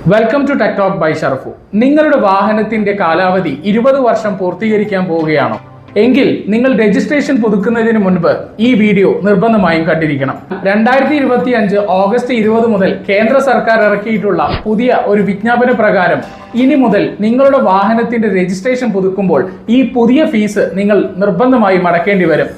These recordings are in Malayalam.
Welcome to tech talk by Sharafu. നിങ്ങളുടെ വാഹനത്തിന്റെ കാലാവധി 20 വർഷം പൂർത്തീകരിക്കാൻ പോവുകയാണോ? എങ്കിൽ നിങ്ങൾ രജിസ്ട്രേഷൻ പുതുക്കുന്നതിന് മുൻപ് ഈ വീഡിയോ നിർബന്ധമായും കണ്ടിരിക്കണം. 2025 ഓഗസ്റ്റ് 20 മുതൽ കേന്ദ്ര സർക്കാർ ഇറക്കിയിട്ടുള്ള പുതിയ ഒരു വിജ്ഞാപന പ്രകാരം ഇനി മുതൽ നിങ്ങളുടെ വാഹനത്തിന്റെ രജിസ്ട്രേഷൻ പുതുക്കുമ്പോൾ ഈ പുതിയ ഫീസ് നിങ്ങൾ നിർബന്ധമായും അടക്കേണ്ടി വരും.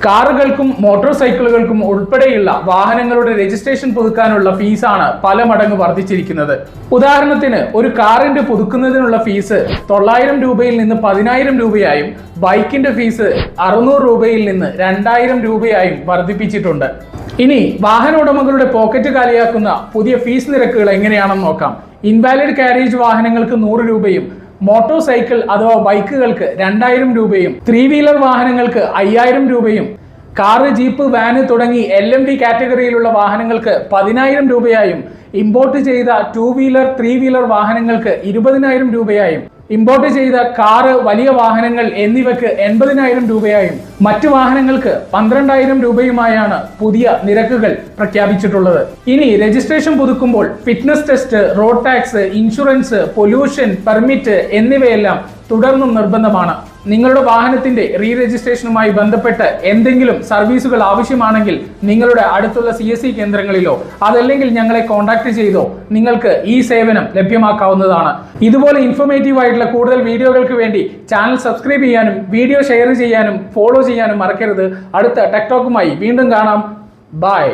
കാറുകൾക്കും മോട്ടോർ സൈക്കിളുകൾക്കും ഉൾപ്പെടെയുള്ള വാഹനങ്ങളുടെ രജിസ്ട്രേഷൻ പുതുക്കാനുള്ള ഫീസാണ് പല മടങ്ങ് വർദ്ധിച്ചിരിക്കുന്നത്. ഉദാഹരണത്തിന് ഒരു കാറിന്റെ പുതുക്കുന്നതിനുള്ള ഫീസ് 900 രൂപയിൽ നിന്ന് 10,000 രൂപയായും ബൈക്കിന്റെ ഫീസ് 600 രൂപയിൽ നിന്ന് 2,000 രൂപയായും വർദ്ധിപ്പിച്ചിട്ടുണ്ട്. ഇനി വാഹന ഉടമകളുടെ പോക്കറ്റ് കാലിയാക്കുന്ന പുതിയ ഫീസ് നിരക്കുകൾ എങ്ങനെയാണെന്ന് നോക്കാം. ഇൻവാലിഡ് കാരേജ് വാഹനങ്ങൾക്ക് 100 രൂപയും മോട്ടോർ സൈക്കിൾ അഥവാ ബൈക്കുകൾക്ക് 2,000 രൂപയും 3 വീലർ വാഹനങ്ങൾക്ക് 5,000 രൂപയും കാറ്, ജീപ്പ്, വാന് തുടങ്ങി LMV കാറ്റഗറിയിലുള്ള വാഹനങ്ങൾക്ക് 10,000 രൂപയായും ഇമ്പോർട്ട് ചെയ്ത 2 വീലർ 3 വീലർ വാഹനങ്ങൾക്ക് 20,000 രൂപയായും ഇമ്പോർട്ട് ചെയ്ത കാറ്, വലിയ വാഹനങ്ങൾ എന്നിവയ്ക്ക് 80,000 രൂപയായും മറ്റു വാഹനങ്ങൾക്ക് 12,000 രൂപയുമായാണ് പുതിയ നിരക്കുകൾ പ്രഖ്യാപിച്ചിട്ടുള്ളത്. ഇനി രജിസ്ട്രേഷൻ പുതുക്കുമ്പോൾ fitness test, road tax, insurance, pollution permit എന്നിവയെല്ലാം തുടർന്നും നിർബന്ധമാണ്. നിങ്ങളുടെ വാഹനത്തിന്റെ റീ രജിസ്ട്രേഷനുമായി ബന്ധപ്പെട്ട് എന്തെങ്കിലും സർവീസുകൾ ആവശ്യമാണെങ്കിൽ നിങ്ങളുടെ അടുത്തുള്ള CSC കേന്ദ്രങ്ങളിലോ അതല്ലെങ്കിൽ ഞങ്ങളെ കോൺടാക്ട് ചെയ്തോ നിങ്ങൾക്ക് ഈ സേവനം ലഭ്യമാക്കാവുന്നതാണ്. ഇതുപോലെ ഇൻഫോർമേറ്റീവ് ആയിട്ടുള്ള കൂടുതൽ വീഡിയോകൾക്ക് വേണ്ടി ചാനൽ സബ്സ്ക്രൈബ് ചെയ്യാനും വീഡിയോ ഷെയർ ചെയ്യാനും ഫോളോ ചെയ്യാനും മറക്കരുത്. അടുത്ത ടെക് ടോക്കുമായി വീണ്ടും കാണാം. ബൈ.